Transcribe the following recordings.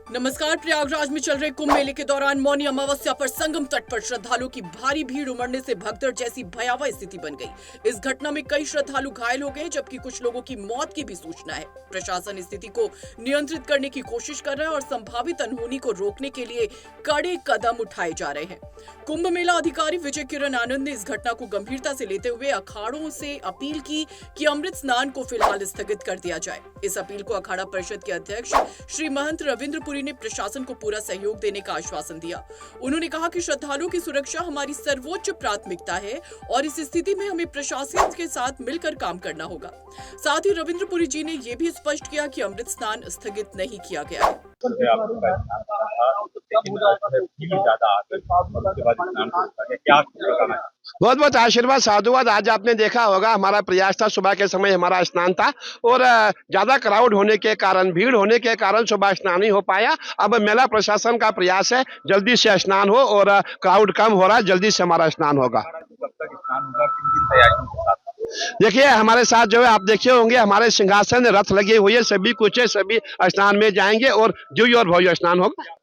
नमस्कार। प्रयागराज में चल रहे कुंभ मेले के दौरान मौनी अमावस्या पर संगम तट पर श्रद्धालुओं की भारी भीड़ उमड़ने से भगदड़ जैसी भयावह स्थिति बन गई। इस घटना में कई श्रद्धालु घायल हो गए, जबकि कुछ लोगों की मौत की भी सूचना है। प्रशासन स्थिति को नियंत्रित करने की कोशिश कर रहा है और संभावित अनहोनी को रोकने के लिए कड़े कदम उठाए जा रहे हैं। कुंभ मेला अधिकारी विजय किरण आनंद ने इस घटना को गंभीरता से लेते हुए अखाड़ों से अपील की कि अमृत स्नान को फिलहाल स्थगित कर दिया जाए। इस अपील को अखाड़ा परिषद के अध्यक्ष श्री महंत रविंद्रपुरी ने प्रशासन को पूरा सहयोग देने का आश्वासन दिया। उन्होंने कहा कि श्रद्धालुओं की सुरक्षा हमारी सर्वोच्च प्राथमिकता है और इस स्थिति में हमें प्रशासन के साथ मिलकर काम करना होगा। साथ ही रविंद्रपुरी जी ने यह भी स्पष्ट किया कि अमृत स्नान स्थगित नहीं किया गया है। बहुत बहुत आशीर्वाद साधुवाद। आज आपने देखा होगा हमारा प्रयास था, सुबह के समय हमारा स्नान था और ज्यादा क्राउड होने के कारण, भीड़ होने के कारण सुबह स्नान नहीं हो पाया। अब मेला प्रशासन का प्रयास है जल्दी से स्नान हो और क्राउड कम हो रहा है, जल्दी से हमारा स्नान होगा। देखिए हमारे साथ जो है आप देखे होंगे हमारे सिंहासन रथ लगे हुए, सभी कुछ है, सभी स्नान में जाएंगे और दिव्य और भव्य स्नान होगा।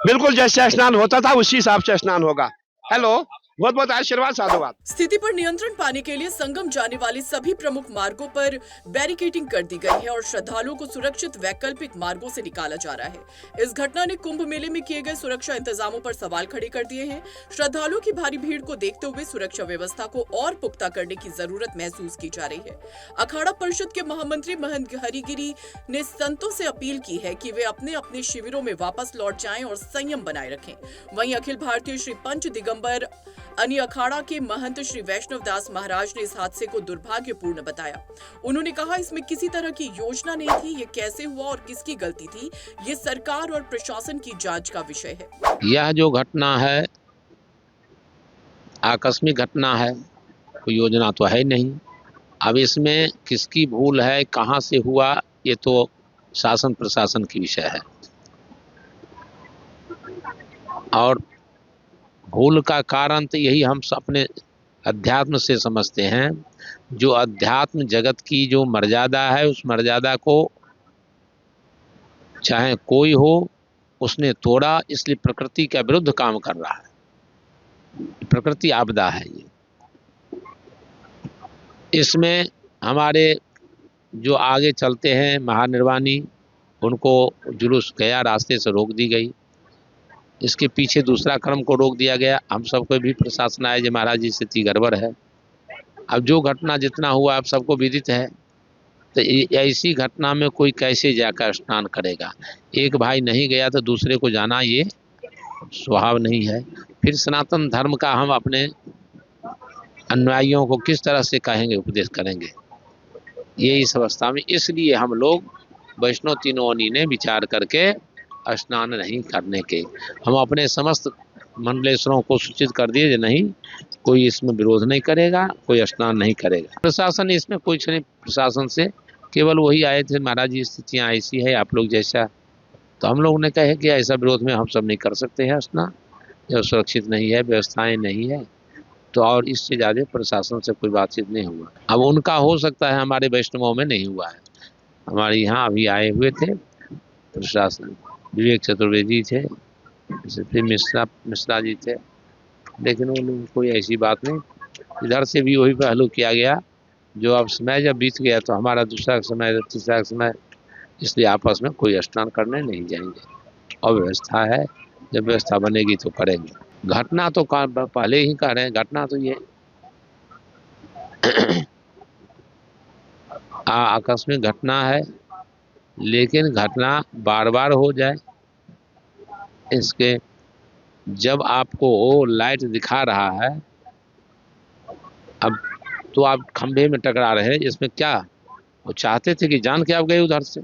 बिल्कुल जैसे स्नान होता था उसी हिसाब से स्नान होगा। हेलो, बहुत बहुत आशीर्वाद साधुवाद। स्थिति पर नियंत्रण पाने के लिए संगम जाने वाले सभी प्रमुख मार्गों पर बैरिकेडिंग कर दी गई है और श्रद्धालुओं को सुरक्षित वैकल्पिक मार्गों से निकाला जा रहा है। इस घटना ने कुंभ मेले में किए गए सुरक्षा इंतजामों पर सवाल खड़े कर दिए हैं। श्रद्धालुओं की भारी भीड़ को देखते हुए सुरक्षा व्यवस्था को और पुख्ता करने की जरूरत महसूस की जा रही है। अखाड़ा परिषद के महामंत्री महंत हरिगिरी ने संतों से अपील की है कि वे अपने अपने शिविरों में वापस लौट जाएं और संयम बनाए रखें। वहीं अखिल भारतीय श्री पंच दिगंबर अनि अखाड़ा के महंत श्री वैष्णव दास महाराज ने इस हादसे को दुर्भाग्यपूर्ण बताया। उन्होंने कहा इसमें किसी तरह की योजना नहीं थी, ये कैसे हुआ और किसकी गलती थी, ये सरकार और प्रशासन की जांच का विषय है। यह जो घटना है आकस्मिक घटना है, कोई योजना तो है नहीं। अब इसमें किसकी भूल है, कहां से हुआ, ये तो शासन प्रशासन की विषय है। और भूल का कारण तो यही हम अपने अध्यात्म से समझते हैं। जो अध्यात्म जगत की जो मर्यादा है, उस मर्यादा को चाहे कोई हो उसने तोड़ा, इसलिए प्रकृति के विरुद्ध काम कर रहा है। प्रकृति आपदा है ये। इसमें हमारे जो आगे चलते हैं महानिर्वाणी, उनको जुलूस गया, रास्ते से रोक दी गई। इसके पीछे दूसरा क्रम को रोक दिया गया। हम सबको भी प्रशासन आए जी महाराज जी स्थिति गड़बड़ है। अब जो घटना जितना हुआ अब सबको विदित है, तो ऐसी घटना में कोई कैसे जाकर स्नान करेगा। एक भाई नहीं गया तो दूसरे को जाना ये स्वभाव नहीं है। फिर सनातन धर्म का हम अपने अनुयायियों को किस तरह से कहेंगे, उपदेश करेंगे ये इस अवस्था में। इसलिए हम लोग वैष्णव तीनों ने विचार करके स्नान नहीं करने के हम अपने समस्त मंडलेश्वरों को सूचित कर दिए कि नहीं, कोई इसमें विरोध नहीं करेगा, कोई स्नान नहीं करेगा। प्रशासन इसमें कुछ नहीं, प्रशासन से केवल वही आए थे महाराज जी स्थितियाँ ऐसी है, आप लोग जैसा। तो हम लोग ने कहे कि ऐसा विरोध में हम सब नहीं कर सकते हैं स्नान, जब सुरक्षित नहीं है, व्यवस्थाएं नहीं है। तो और इससे ज़्यादा प्रशासन से कोई बातचीत नहीं हुआ। अब उनका हो सकता है, हमारे वैष्णवों में नहीं हुआ है। हमारे यहाँ अभी आए हुए थे प्रशासन, विवेक चतुर्वेदी थे, फिर मिश्रा जी थे, लेकिन उन लोगों कोई ऐसी बात नहीं। इधर से भी वही पहलू किया गया। जो अब समय जब बीत गया तो हमारा दूसरा समय, तीसरा समय, इसलिए आपस में कोई स्नान करने नहीं जाएंगे। और व्यवस्था है, जब व्यवस्था बनेगी तो करेंगे। घटना तो पहले ही कह रहे हैं, घटना तो ये आकस्मिक घटना है, लेकिन घटना बार बार हो जाए, इसके जब आपको वो लाइट दिखा रहा है, अब तो आप खंभे में टकरा रहे हैं, इसमें क्या वो चाहते थे कि जान के आप गए उधर से।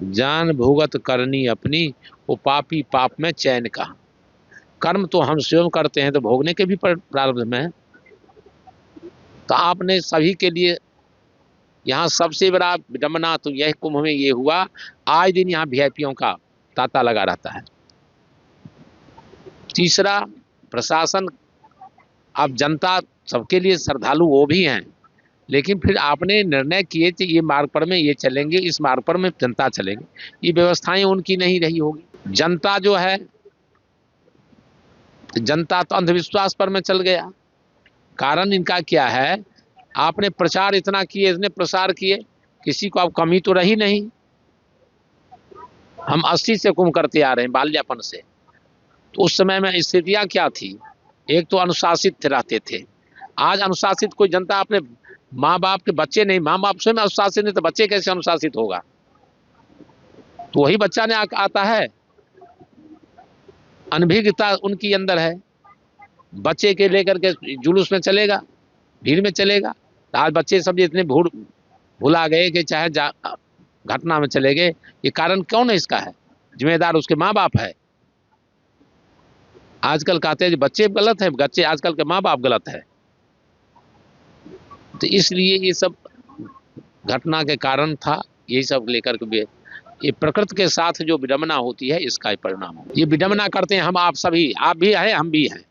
जान भुगत करनी अपनी, वो पापी पाप में चैन कहाँ। कर्म तो हम स्वयं करते हैं तो भोगने के भी प्रारब्ध में है। तो आपने सभी के लिए यहाँ सबसे बड़ा विडम्बना तो यह कुंभ में ये हुआ, आज दिन यहाँ वीआईपीओं का तांता लगा रहता है। तीसरा, प्रशासन, अब जनता सबके लिए श्रद्धालु वो भी हैं, लेकिन फिर आपने निर्णय किए कि ये मार्ग पर में ये चलेंगे, इस मार्ग पर में जनता चलेंगे, ये व्यवस्थाएं उनकी नहीं रही होगी। जनता जो है, जनता तो अंधविश्वास पर में चल गया। कारण इनका क्या है, आपने प्रचार इतना किए, इतने प्रसार किए, किसी को अब कमी तो रही नहीं। हम 80 से कुंभ करते आ रहे हैं, बाल्यापन से। तो उस समय में स्थितियां क्या थी, एक तो अनुशासित रहते थे। आज अनुशासित कोई जनता अपने माँ बाप के बच्चे नहीं, माँ बाप स्वयं अनुशासित नहीं तो बच्चे कैसे अनुशासित होगा। तो वही बच्चा ने आता है, अनभिज्ञता उनकी अंदर है, बच्चे के लेकर के जुलूस में चलेगा, भीड़ में चलेगा। आज बच्चे सब इतने भुला गए कि चाहे घटना में चले गए। ये कारण कौन है इसका है, जिम्मेदार उसके माँ बाप है। आजकल कहते हैं बच्चे गलत है, बच्चे आजकल के माँ बाप गलत है। तो इसलिए ये सब घटना के कारण था, यही सब लेकर के ये प्रकृति के साथ जो विडंबना होती है, इसका ही परिणाम है। ये विडंबना करते हैं हम, आप सभी, आप भी हैं, हम भी हैं,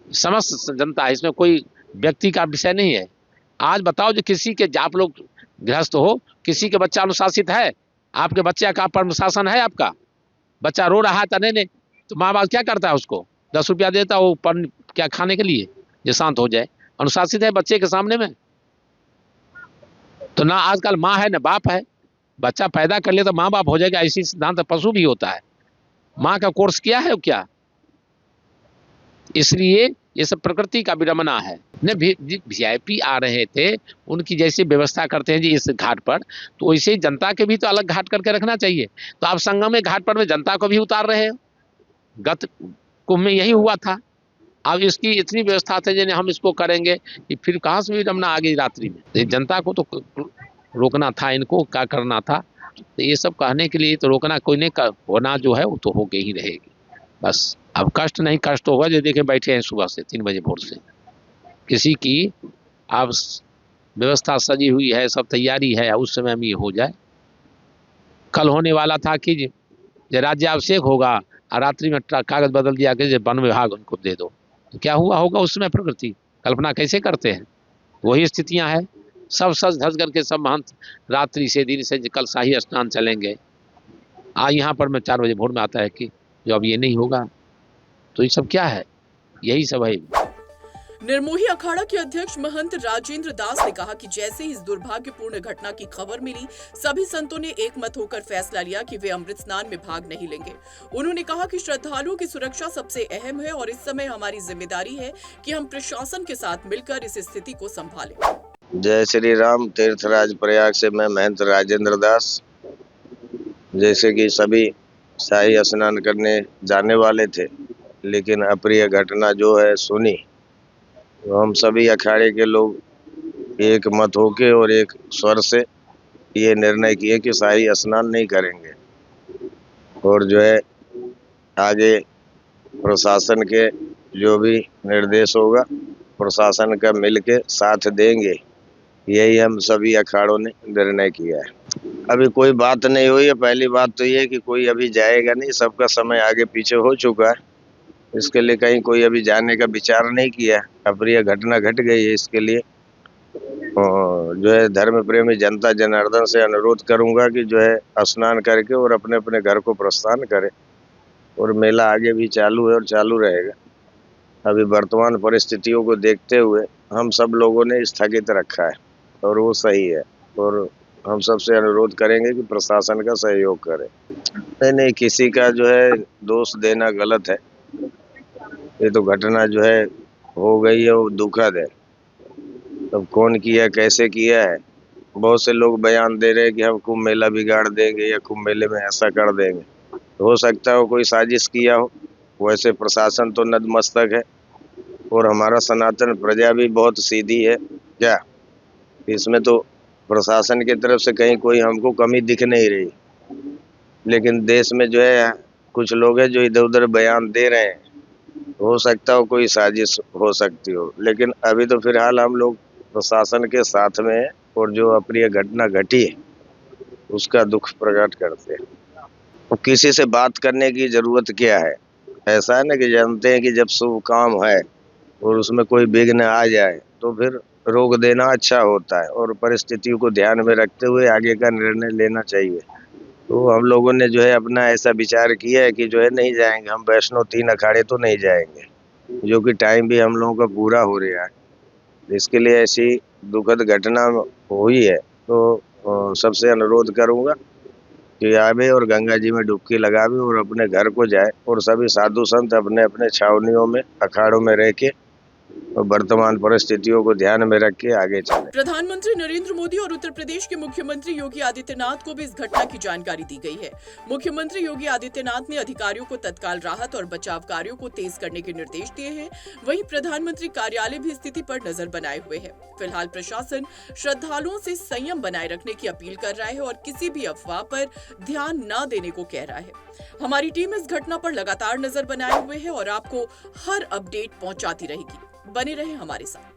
समस्त जनता है। इसमें कोई व्यक्ति का विषय नहीं है। आज बताओ, जो किसी के, आप लोग गृहस्थ हो, किसी के बच्चा अनुशासित है, आपके बच्चे का अनुशासन है, आपका बच्चा रो रहा था, नहीं तो माँ बाप क्या करता है, उसको 10 रुपया देता है वो क्या खाने के लिए, जो शांत हो जाए। अनुशासित है बच्चे के सामने में? तो ना आजकल माँ है ना बाप है। बच्चा पैदा कर ले तो माँ बाप हो जाएगा, ऐसी सिद्धांत पशु भी होता है। माँ का कोर्स किया है क्या? इसलिए ये सब प्रकृति का विडंबना है। ने वीआईपी आ रहे थे, उनकी जैसी व्यवस्था करते हैं जी इस घाट पर, तो वैसे ही जनता के भी तो अलग घाट करके रखना चाहिए। तो आप संगम में घाट पर में जनता को भी उतार रहे हो। गत कुंभ में यही हुआ था। अब इसकी इतनी व्यवस्था थी जिन्हें हम इसको करेंगे, कि फिर कहाँ से विडंबना आ गई रात्रि में। तो जनता को तो रोकना था, इनको क्या करना था। तो ये सब कहने के लिए तो रोकना कोई नहीं, होना जो है वो तो होके ही रहेगी। बस अब कष्ट नहीं, कष्ट होगा। जो देखे बैठे हैं सुबह से 3 बजे भोर से, किसी की अब व्यवस्था सजी हुई है, सब तैयारी है, उस समय में ये हो जाए। कल होने वाला था कि राज्याभिषेक होगा और रात्रि में कागज बदल दिया कि वन विभाग उनको दे दो। तो क्या हुआ होगा उस समय? प्रकृति कल्पना कैसे करते हैं? वही स्थितियां हैं। सब सज धज करके सब महंत रात्रि से, दिन से कल शाही स्नान चलेंगे। आज यहाँ पर मैं 4 बजे भोर में आता है कि जो अब ये नहीं होगा, तो ये सब क्या है? यही सब है। निर्मोही अखाड़ा के अध्यक्ष महंत राजेंद्र दास ने कहा कि जैसे ही इस दुर्भाग्यपूर्ण घटना की खबर मिली, सभी संतों ने एक मत होकर फैसला लिया कि वे अमृत स्नान में भाग नहीं लेंगे। उन्होंने कहा कि श्रद्धालुओं की सुरक्षा सबसे अहम है और इस समय हमारी जिम्मेदारी है कि हम प्रशासन के साथ मिलकर इस स्थिति को संभालें। जय श्री राम। तीर्थराज प्रयाग से मैं महंत राजेंद्र दास। जैसे कि सभी शाही स्नान करने जाने वाले थे, लेकिन अप्रिय घटना जो है सुनी, तो हम सभी अखाड़े के लोग एक मत होके और एक स्वर से ये निर्णय किए कि शाही स्नान नहीं करेंगे। और जो है आगे प्रशासन के जो भी निर्देश होगा, प्रशासन का मिलके साथ देंगे, यही हम सभी अखाड़ों ने निर्णय किया है। अभी कोई बात नहीं हुई है। पहली बात तो ये है कि कोई अभी जाएगा नहीं, सबका समय आगे पीछे हो चुका है। इसके लिए कहीं कोई अभी जाने का विचार नहीं किया। अप्रिय घटना घट गई है, इसके लिए जो है धर्म प्रेमी जनता जनार्दन से अनुरोध करूंगा कि जो है स्नान करके और अपने अपने घर को प्रस्थान करे। और मेला आगे भी चालू है और चालू रहेगा। अभी वर्तमान परिस्थितियों को देखते हुए हम सब लोगों ने स्थगित रखा है और वो सही है। और हम सबसे अनुरोध करेंगे कि प्रशासन का सहयोग करें। नहीं, किसी का जो है दोष देना गलत है। ये तो घटना जो है हो गई है, वो दुखद है। अब कौन किया, कैसे किया है, बहुत से लोग बयान दे रहे हैं कि हम कुंभ मेला बिगाड़ देंगे या कुंभ मेले में ऐसा कर देंगे। हो सकता है कोई साजिश किया हो। वैसे प्रशासन तो नतमस्तक है और हमारा सनातन प्रजा भी बहुत सीधी है। क्या इसमें तो प्रशासन की तरफ से कहीं कोई हमको कमी दिख नहीं रही। लेकिन देश में जो है कुछ लोग हैं जो इधर उधर बयान दे रहे हैं। हो सकता हो कोई साजिश हो सकती हो, लेकिन अभी तो फिलहाल हम लोग प्रशासन के साथ में हैं और जो अप्रिय घटना घटी है उसका दुख प्रकट करते हैं। तो किसी से बात करने की जरूरत क्या है? ऐसा है ना कि जानते हैं कि जब शुभ काम है और उसमें कोई विघ्न आ जाए तो फिर रोक देना अच्छा होता है और परिस्थितियों को ध्यान में रखते हुए आगे का निर्णय लेना चाहिए। तो हम लोगों ने जो है अपना ऐसा विचार किया है कि जो है नहीं जाएंगे, हम वैष्णो 3 अखाड़े तो नहीं जाएंगे, जो कि टाइम भी हम लोगों का पूरा हो रहा है। इसके लिए ऐसी दुखद घटना हुई है तो सबसे अनुरोध करूंगा कि आवे और गंगा जी में डुबकी लगावे और अपने घर को जाए और सभी साधु संत अपने अपने छावनियों में अखाड़ों में रह के और वर्तमान परिस्थितियों को ध्यान में रख के आगे चले। प्रधानमंत्री नरेंद्र मोदी और उत्तर प्रदेश के मुख्यमंत्री योगी आदित्यनाथ को भी इस घटना की जानकारी दी गई है। मुख्यमंत्री योगी आदित्यनाथ ने अधिकारियों को तत्काल राहत और बचाव कार्यों को तेज करने के निर्देश दिए हैं। वहीं प्रधानमंत्री कार्यालय भी स्थिति पर नजर बनाए हुए है। फिलहाल प्रशासन श्रद्धालुओं से संयम बनाए रखने की अपील कर रहा है और किसी भी अफवाह पर ध्यान न देने को कह रहा है। हमारी टीम इस घटना पर लगातार नजर बनाए हुए है और आपको हर अपडेट पहुंचाती रहेगी। बने रहे हमारे साथ।